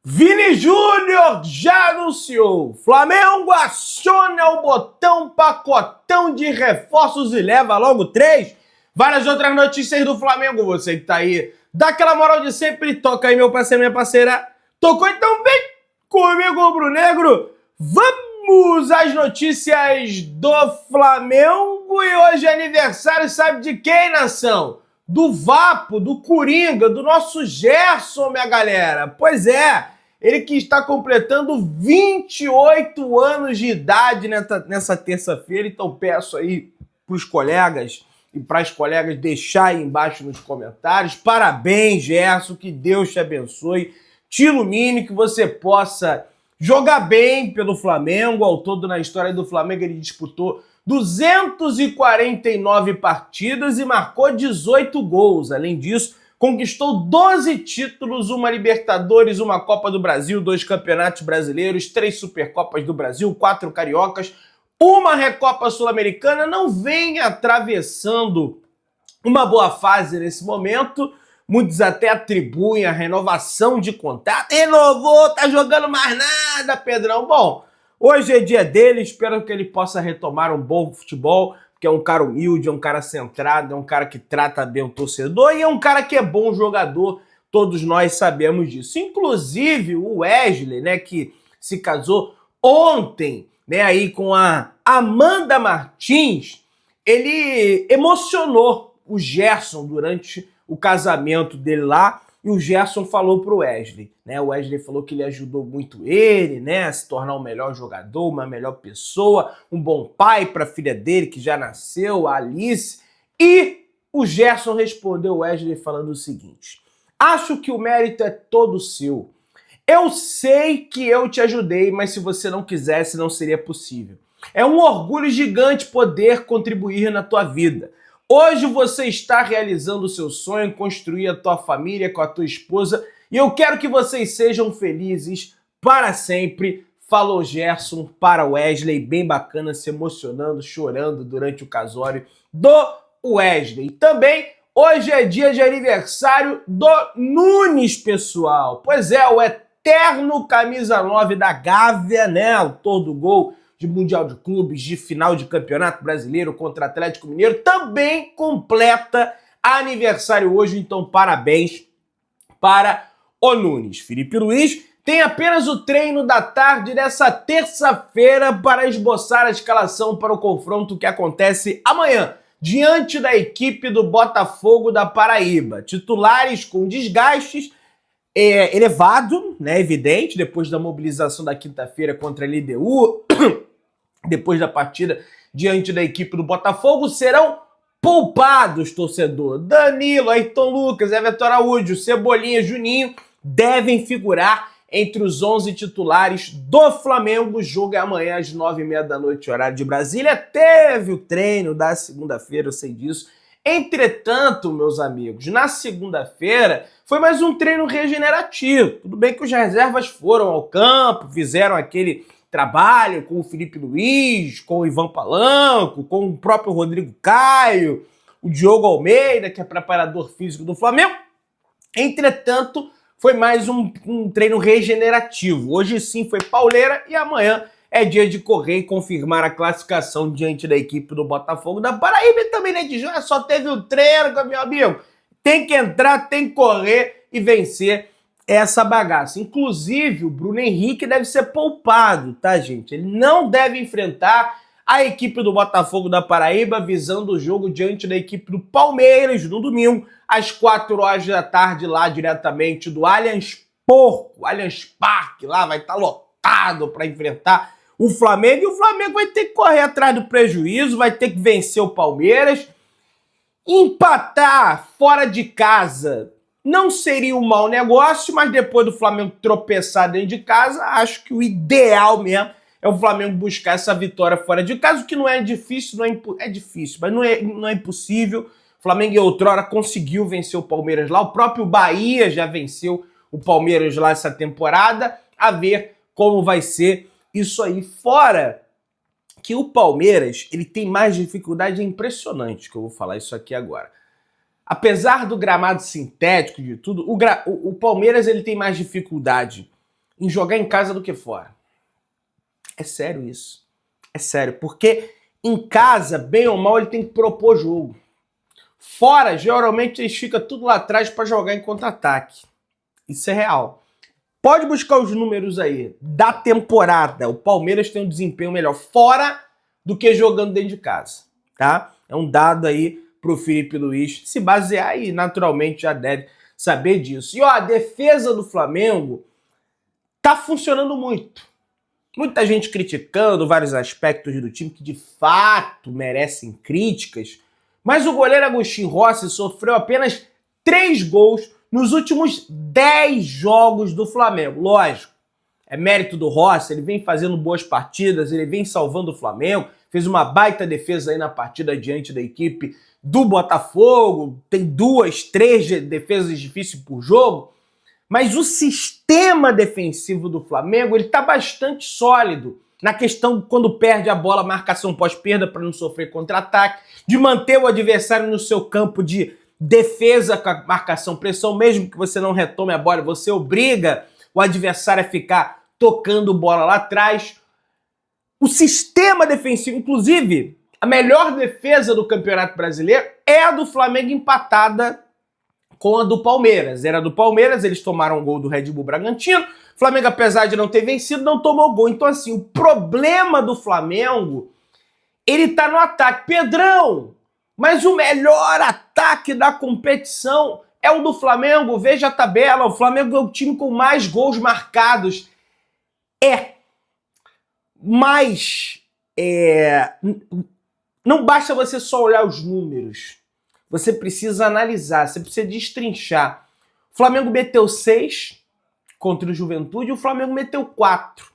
Vini Júnior já anunciou. Flamengo aciona o botão pacotão de reforços e leva logo 3. Várias outras notícias do Flamengo. Você que tá aí, dá aquela moral de sempre. Toca aí, meu parceiro, minha parceira. Tocou, então vem comigo, rubro-negro. Vamos às notícias do Flamengo. E hoje é aniversário, sabe de quem, nação? Do Vapo, do Coringa, do nosso Gerson, minha galera. Pois é, ele que está completando 28 anos de idade nessa terça-feira. Então peço aí para os colegas e para as colegas deixar aí embaixo nos comentários. Parabéns, Gerson, que Deus te abençoe, te ilumine, que você possa jogar bem pelo Flamengo. Ao todo, na história do Flamengo, ele disputou 249 partidas e marcou 18 gols. Além disso, conquistou 12 títulos, uma Libertadores, uma Copa do Brasil, 2 Campeonatos Brasileiros, 3 Supercopas do Brasil, 4 Cariocas, uma Recopa Sul-Americana. Não vem atravessando uma boa fase nesse momento. Muitos até atribuem a renovação de contrato. Renovou, tá jogando mais nada, Pedrão. Bom, hoje é dia dele, espero que ele possa retomar um bom futebol, porque é um cara humilde, é um cara centrado, é um cara que trata bem o torcedor e é um cara que é bom jogador, todos nós sabemos disso. Inclusive o Wesley, né, que se casou ontem, né, aí com a Amanda Martins, ele emocionou o Gerson durante o casamento dele lá. E o Gerson falou pro Wesley, né? O Wesley falou que ele ajudou muito ele, né? A se tornar um melhor jogador, uma melhor pessoa, um bom pai para a filha dele, que já nasceu, a Alice. E o Gerson respondeu o Wesley falando o seguinte: acho que o mérito é todo seu. Eu sei que eu te ajudei, mas se você não quisesse, não seria possível. É um orgulho gigante poder contribuir na tua vida. Hoje você está realizando o seu sonho, construir a tua família com a tua esposa, e eu quero que vocês sejam felizes para sempre. Falou Gerson para Wesley, bem bacana, se emocionando, chorando durante o casório do Wesley. Também hoje é dia de aniversário do Nunes, pessoal. Pois é, o eterno camisa 9 da Gávea, né? Autor do gol de Mundial de Clubes, de final de Campeonato Brasileiro contra Atlético Mineiro, também completa aniversário hoje, então parabéns para o Nunes. Felipe Luiz tem apenas o treino da tarde dessa terça-feira para esboçar a escalação para o confronto que acontece amanhã, diante da equipe do Botafogo da Paraíba. Titulares com desgastes elevado, né, evidente, depois da mobilização da quinta-feira contra a LDU, depois da partida diante da equipe do Botafogo, serão poupados, torcedor. Danilo, Ayrton Lucas, Everton Araújo, Cebolinha, Juninho devem figurar entre os 11 titulares do Flamengo. O jogo é amanhã às 9h30 da noite, horário de Brasília. Teve o treino da segunda-feira, eu sei disso. Entretanto, meus amigos, na segunda-feira foi mais um treino regenerativo. Tudo bem que os reservas foram ao campo, fizeram aquele trabalho com o Felipe Luiz, com o Ivan Palanco, com o próprio Rodrigo Caio, o Diogo Almeida, que é preparador físico do Flamengo. Entretanto, foi mais um treino regenerativo. Hoje sim foi pauleira e amanhã é dia de correr e confirmar a classificação diante da equipe do Botafogo da Paraíba. E também, né, de só teve o treino, meu amigo. Tem que entrar, tem que correr e vencer essa bagaça. Inclusive, o Bruno Henrique deve ser poupado, tá, gente? Ele não deve enfrentar a equipe do Botafogo da Paraíba, visando o jogo diante da equipe do Palmeiras no domingo, às 4h da tarde, lá diretamente do Allianz Parque, lá vai estar lotado para enfrentar o Flamengo, e o Flamengo vai ter que correr atrás do prejuízo, vai ter que vencer o Palmeiras. Empatar fora de casa não seria um mau negócio, mas depois do Flamengo tropeçar dentro de casa, acho que o ideal mesmo é o Flamengo buscar essa vitória fora de casa, o que não é difícil, é difícil, mas não é impossível. O Flamengo, em outrora, conseguiu vencer o Palmeiras lá, o próprio Bahia já venceu o Palmeiras lá essa temporada, a ver como vai ser isso aí. Fora que o Palmeiras, ele tem mais dificuldade, é impressionante que eu vou falar isso aqui agora. Apesar do gramado sintético, de tudo, o Palmeiras ele tem mais dificuldade em jogar em casa do que fora. É sério isso. É sério, porque em casa, bem ou mal, ele tem que propor jogo. Fora, geralmente, eles ficam tudo lá atrás para jogar em contra-ataque. Isso é real. Pode buscar os números aí da temporada. O Palmeiras tem um desempenho melhor fora do que jogando dentro de casa, tá? É um dado aí pro Felipe Luiz se basear e naturalmente já deve saber disso. E ó, a defesa do Flamengo tá funcionando muito. Muita gente criticando vários aspectos do time que de fato merecem críticas, mas o goleiro Agostinho Rossi sofreu apenas 3 gols nos últimos 10 jogos do Flamengo. Lógico, é mérito do Rossi, ele vem fazendo boas partidas, ele vem salvando o Flamengo, fez uma baita defesa aí na partida diante da equipe do Botafogo, tem 2, 3 defesas difíceis por jogo, mas o sistema defensivo do Flamengo ele tá bastante sólido na questão quando perde a bola, marcação pós-perda para não sofrer contra-ataque, de manter o adversário no seu campo de defesa com a marcação-pressão, mesmo que você não retome a bola, você obriga o adversário a ficar tocando bola lá atrás. O sistema defensivo, inclusive, a melhor defesa do Campeonato Brasileiro é a do Flamengo empatada com a do Palmeiras. Era do Palmeiras, eles tomaram um gol do Red Bull Bragantino. O Flamengo, apesar de não ter vencido, não tomou gol. Então, assim, o problema do Flamengo, ele tá no ataque. Pedrão, mas o melhor ataque da competição é o do Flamengo. Veja a tabela, o Flamengo é o time com mais gols marcados. Mas não basta você só olhar os números. Você precisa analisar, você precisa destrinchar. O Flamengo meteu 6 contra o Juventude e o Flamengo meteu 4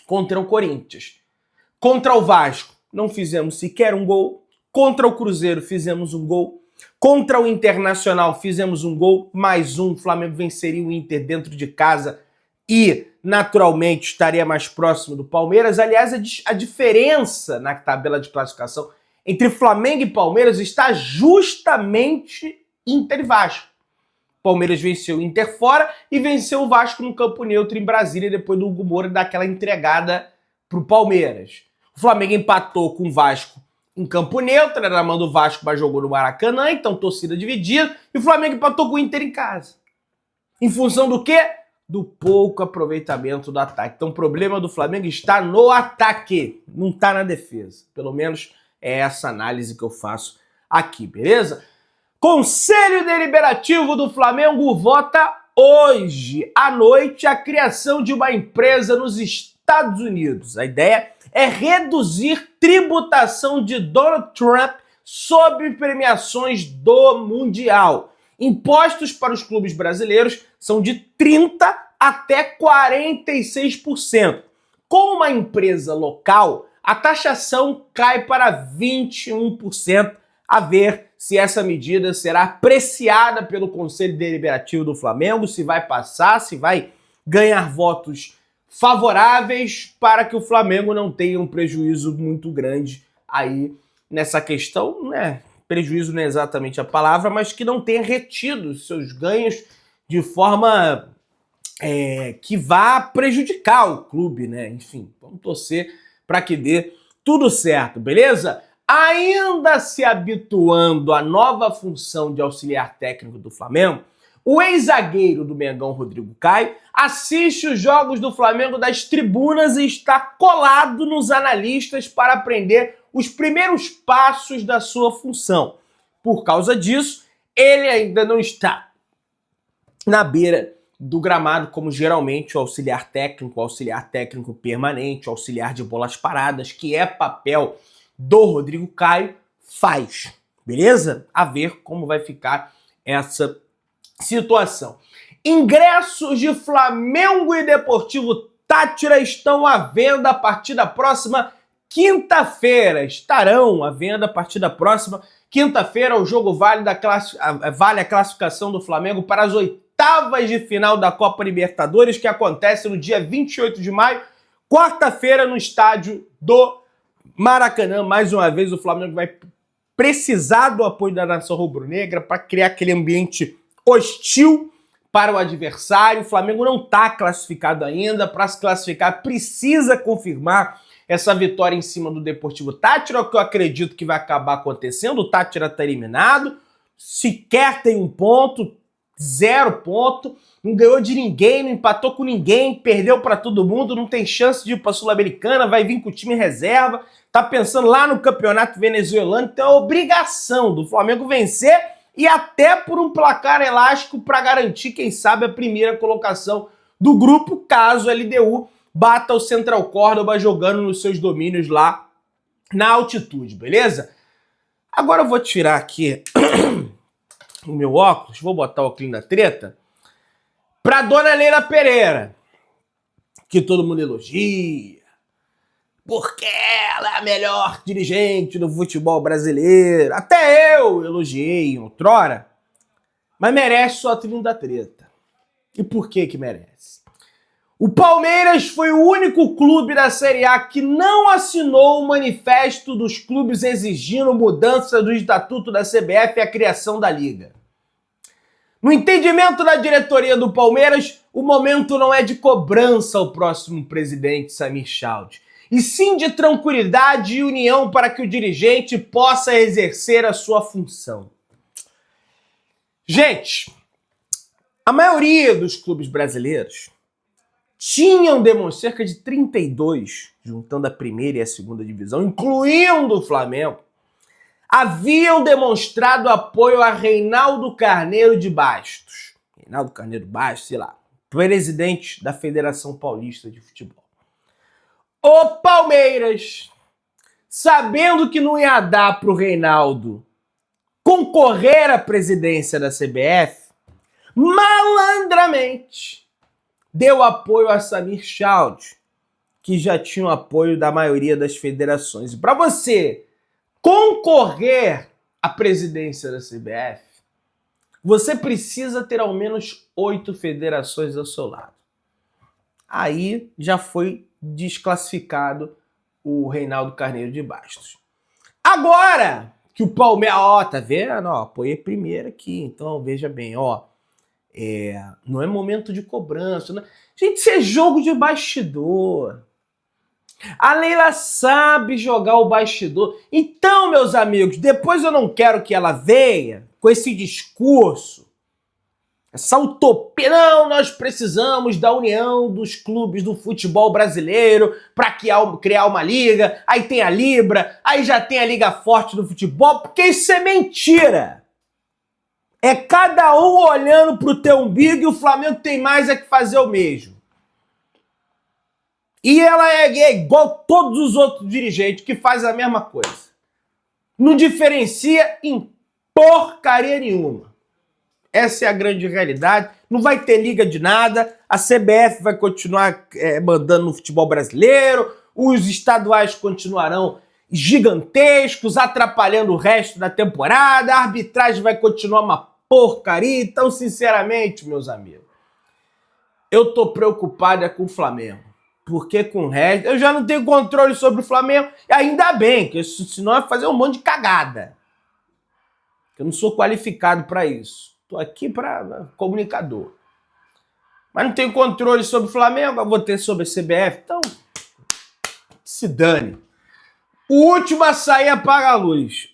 contra o Corinthians. Contra o Vasco, não fizemos sequer um gol. Contra o Cruzeiro, fizemos um gol. Contra o Internacional, fizemos um gol. Mais um, o Flamengo venceria o Inter dentro de casa e, naturalmente, estaria mais próximo do Palmeiras. Aliás, a diferença na tabela de classificação entre Flamengo e Palmeiras está justamente Inter e Vasco. Palmeiras venceu o Inter fora e venceu o Vasco no campo neutro em Brasília, depois do Hugo Moura dar aquela entregada pro Palmeiras. O Flamengo empatou com o Vasco em campo neutro, era na mão do Vasco, mas jogou no Maracanã, então torcida dividida, e o Flamengo empatou com o Inter em casa. Em função do quê? Do pouco aproveitamento do ataque. Então o problema do Flamengo está no ataque, não está na defesa. Pelo menos é essa análise que eu faço aqui, beleza? Conselho Deliberativo do Flamengo vota hoje à noite a criação de uma empresa nos Estados Unidos. A ideia é reduzir tributação de Donald Trump sobre premiações do Mundial. Impostos para os clubes brasileiros são de 30% até 46%. Como uma empresa local, a taxação cai para 21%, a ver se essa medida será apreciada pelo Conselho Deliberativo do Flamengo, se vai passar, se vai ganhar votos favoráveis para que o Flamengo não tenha um prejuízo muito grande aí nessa questão, né? Prejuízo não é exatamente a palavra, mas que não tenha retido seus ganhos de forma que vá prejudicar o clube, né? Enfim, vamos torcer para que dê tudo certo, beleza? Ainda se habituando à nova função de auxiliar técnico do Flamengo, o ex-zagueiro do Mengão, Rodrigo Caio, assiste os jogos do Flamengo das tribunas e está colado nos analistas para aprender os primeiros passos da sua função. Por causa disso, ele ainda não está na beira do gramado, como geralmente o auxiliar técnico permanente, o auxiliar de bolas paradas, que é papel do Rodrigo Caio, faz. Beleza? A ver como vai ficar essa situação. Ingressos de Flamengo e Deportivo Táchira estão à venda a partir da próxima quinta-feira. Estarão à venda a partir da próxima quinta-feira. O jogo vale a classificação do Flamengo para as oitavas de final da Copa Libertadores, que acontece no dia 28 de maio, quarta-feira, no estádio do Maracanã. Mais uma vez, o Flamengo vai precisar do apoio da nação rubro-negra para criar aquele ambiente hostil para o adversário. O Flamengo não está classificado ainda. Para se classificar, precisa confirmar essa vitória em cima do Deportivo Táchira, o que eu acredito que vai acabar acontecendo. O Táchira está eliminado, sequer tem um ponto, 0 ponto, não ganhou de ninguém, não empatou com ninguém, perdeu para todo mundo, não tem chance de ir para a Sul-Americana, vai vir com o time reserva, tá pensando lá no campeonato venezuelano, então é obrigação do Flamengo vencer e até por um placar elástico para garantir, quem sabe, a primeira colocação do grupo, caso a LDU bata o Central Córdoba jogando nos seus domínios lá na altitude, beleza? Agora eu vou tirar aqui o meu óculos, vou botar o óculos da treta, pra Dona Leila Pereira, que todo mundo elogia, porque ela é a melhor dirigente do futebol brasileiro. Até eu elogiei em outrora, mas merece só trilho da treta. E por que que merece? O Palmeiras foi o único clube da Série A que não assinou o manifesto dos clubes exigindo mudança do estatuto da CBF e a criação da Liga. No entendimento da diretoria do Palmeiras, o momento não é de cobrança ao próximo presidente Samir Chaldi, e sim de tranquilidade e união para que o dirigente possa exercer a sua função. Gente, a maioria dos clubes brasileiros tinham cerca de 32, juntando a primeira e a segunda divisão, incluindo o Flamengo, haviam demonstrado apoio a Reinaldo Carneiro de Bastos. Reinaldo Carneiro Bastos, sei lá, presidente da Federação Paulista de Futebol. O Palmeiras, sabendo que não ia dar para o Reinaldo concorrer à presidência da CBF, malandramente deu apoio a Samir Chaldi, que já tinha o apoio da maioria das federações. E para você concorrer à presidência da CBF, você precisa ter ao menos 8 federações ao seu lado. Aí já foi desclassificado o Reinaldo Carneiro de Bastos. Agora que o Palmeiras, tá vendo? Apoiei primeiro aqui, então veja bem, não é momento de cobrança. Né? Gente, isso é jogo de bastidor. A Leila sabe jogar o bastidor. Então, meus amigos, depois eu não quero que ela venha com esse discurso, essa utopia. Não, nós precisamos da união dos clubes do futebol brasileiro para criar uma liga. Aí tem a Libra, aí já tem a Liga Forte do futebol, porque isso é mentira. É cada um olhando pro teu umbigo e o Flamengo tem mais é que fazer o mesmo. E ela é igual todos os outros dirigentes que fazem a mesma coisa. Não diferencia em porcaria nenhuma. Essa é a grande realidade. Não vai ter liga de nada. A CBF vai continuar mandando no futebol brasileiro. Os estaduais continuarão gigantescos, atrapalhando o resto da temporada. A arbitragem vai continuar uma porcaria. Então, sinceramente, meus amigos, eu tô preocupado com o Flamengo. Porque com o resto, eu já não tenho controle sobre o Flamengo. E ainda bem, que senão vai fazer um monte de cagada. Eu não sou qualificado para isso. Tô aqui para comunicador. Mas não tenho controle sobre o Flamengo, eu vou ter sobre a CBF. Então, se dane. O último a sair apaga a luz.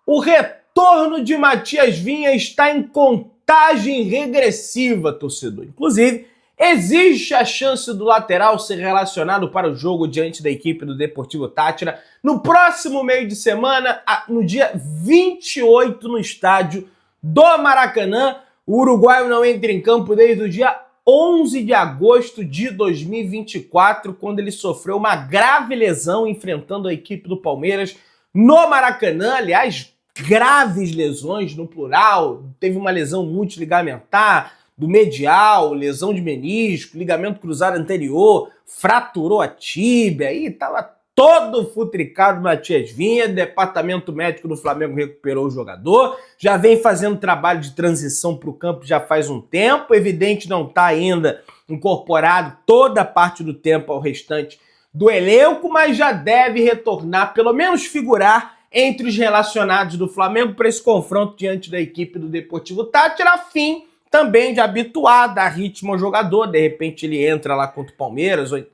O retorno de Matias Vinha está em contagem regressiva, torcedor. Inclusive, existe a chance do lateral ser relacionado para o jogo diante da equipe do Deportivo Táchira no próximo meio de semana, no dia 28, no estádio do Maracanã. O uruguaio não entra em campo desde o dia 11 de agosto de 2024, quando ele sofreu uma grave lesão enfrentando a equipe do Palmeiras no Maracanã. Aliás, graves lesões no plural. Teve uma lesão multiligamentar do medial, lesão de menisco, ligamento cruzado anterior, fraturou a tíbia, aí tava todo futricado o Matias Vinha. Departamento médico do Flamengo recuperou o jogador, já vem fazendo trabalho de transição para o campo já faz um tempo, evidente não está ainda incorporado toda a parte do tempo ao restante do elenco, mas já deve retornar, pelo menos figurar entre os relacionados do Flamengo para esse confronto diante da equipe do Deportivo Táchira, a fim, também de habituar, dar ritmo ao jogador. De repente ele entra lá contra o Palmeiras, ou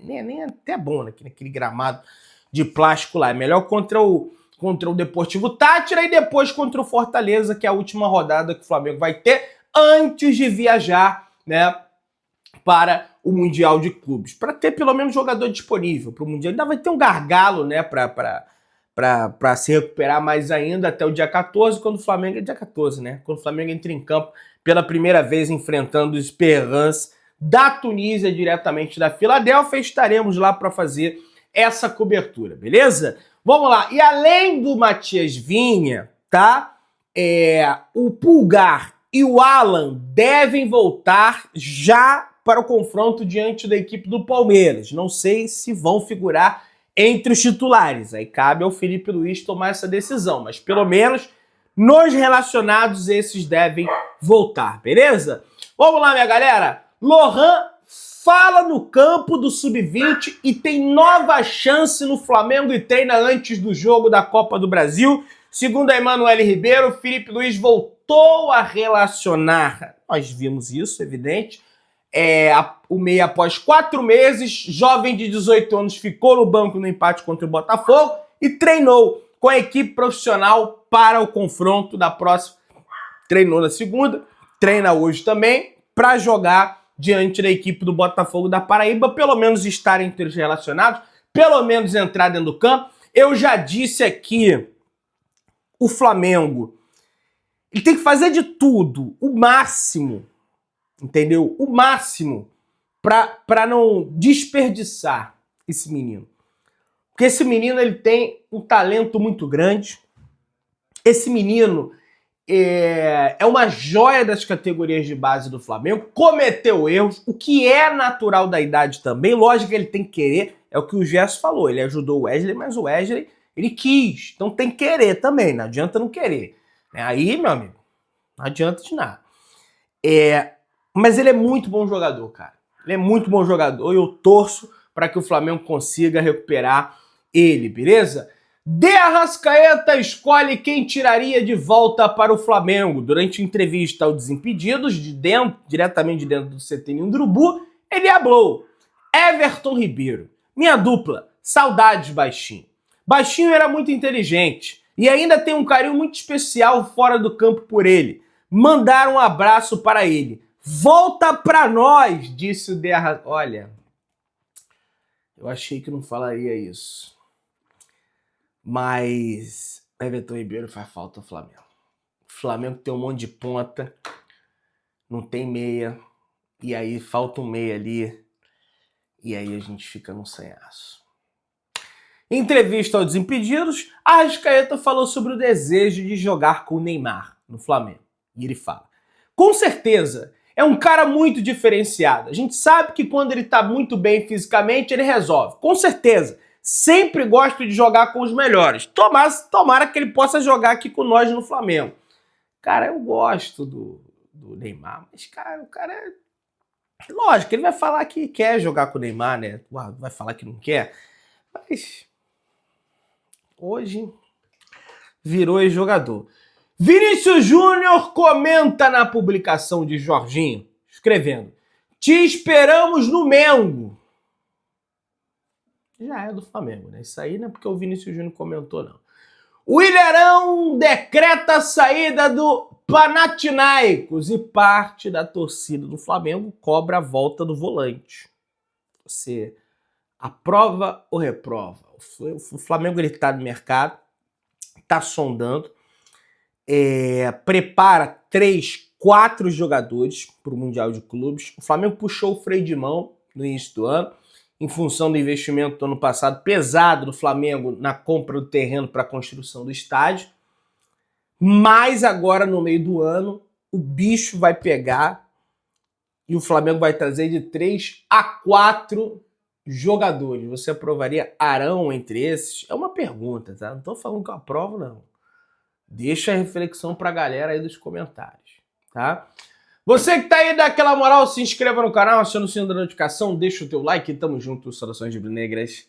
nem até bom naquele gramado de plástico lá. É melhor contra o Deportivo Táchira e depois contra o Fortaleza, que é a última rodada que o Flamengo vai ter antes de viajar, né, para o Mundial de Clubes. Para ter pelo menos jogador disponível para o Mundial. Ainda vai ter um gargalo, né, para se recuperar mais ainda até o dia 14, quando o Flamengo... É dia 14, né? Quando o Flamengo entra em campo pela primeira vez enfrentando os Esperance da Tunísia, diretamente da Filadélfia. Estaremos lá para fazer essa cobertura, beleza? Vamos lá. E além do Matias Vinha, tá? O Pulgar e o Alan devem voltar já para o confronto diante da equipe do Palmeiras. Não sei se vão figurar entre os titulares. Aí cabe ao Felipe Luiz tomar essa decisão, mas pelo menos nos relacionados esses devem voltar, beleza? Vamos lá, minha galera. Lohan fala no campo do Sub-20 e tem nova chance no Flamengo e treina antes do jogo da Copa do Brasil. Segundo a Emanuele Ribeiro, Felipe Luiz voltou a relacionar. Nós vimos isso, evidente. O meia, após 4 meses, jovem de 18 anos, ficou no banco no empate contra o Botafogo e treinou com a equipe profissional para o confronto da próxima. Treinou na segunda, treina hoje também, para jogar diante da equipe do Botafogo da Paraíba, pelo menos estar entre os relacionados, pelo menos entrar dentro do campo. Eu já disse aqui, o Flamengo, ele tem que fazer de tudo, o máximo, entendeu? O máximo para não desperdiçar esse menino. Porque esse menino, ele tem um talento muito grande. Esse menino é uma joia das categorias de base do Flamengo, cometeu erros, o que é natural da idade também. Lógico que ele tem que querer, é o que o Gerson falou, ele ajudou o Wesley, mas o Wesley, ele quis, então tem que querer também, não adianta não querer. Aí, meu amigo, não adianta de nada. Mas ele é muito bom jogador, cara. Ele é muito bom jogador e eu torço para que o Flamengo consiga recuperar ele, beleza? De Arrascaeta escolhe quem tiraria de volta para o Flamengo. Durante entrevista ao Desimpedidos, diretamente de dentro do CT em Urubu, ele falou: Everton Ribeiro, minha dupla, saudades Baixinho. Baixinho era muito inteligente e ainda tem um carinho muito especial fora do campo por ele. Mandaram um abraço para ele. Volta pra nós, disse o De Arrascaeta. Olha, eu achei que não falaria isso. Mas Everton Ribeiro faz falta ao Flamengo. O Flamengo tem um monte de ponta, não tem meia, e aí falta um meia ali, e aí a gente fica num sanhaço. Em entrevista ao Desimpedidos, Arrascaeta falou sobre o desejo de jogar com o Neymar no Flamengo. E ele fala: com certeza, é um cara muito diferenciado. A gente sabe que quando ele tá muito bem fisicamente, ele resolve. Com certeza. Sempre gosto de jogar com os melhores. Tomara que ele possa jogar aqui com nós no Flamengo. Cara, eu gosto do Neymar, mas, cara, o cara é... Lógico, ele vai falar que quer jogar com o Neymar, né? Vai falar que não quer. Mas hoje virou ex-jogador. Vinícius Júnior comenta na publicação de Jorginho, escrevendo: te esperamos no Mengo. Já é do Flamengo, né? Isso aí não é porque o Vinícius Júnior comentou, não. O Ilharão decreta a saída do Panathinaikos e parte da torcida do Flamengo cobra a volta do volante. Você aprova ou reprova? O Flamengo está no mercado, está sondando, prepara 3, 4 jogadores para o Mundial de Clubes. O Flamengo puxou o freio de mão no início do ano, em função do investimento do ano passado pesado do Flamengo na compra do terreno para a construção do estádio. Mas agora, no meio do ano, o bicho vai pegar e o Flamengo vai trazer de 3 a 4 jogadores. Você aprovaria Arão entre esses? É uma pergunta, tá? Não estou falando que eu aprovo, não. Deixa a reflexão para a galera aí dos comentários, tá? Você que tá aí, dá aquela moral, se inscreva no canal, aciona o sininho da notificação, deixa o teu like e tamo junto, saudações rubro-negras.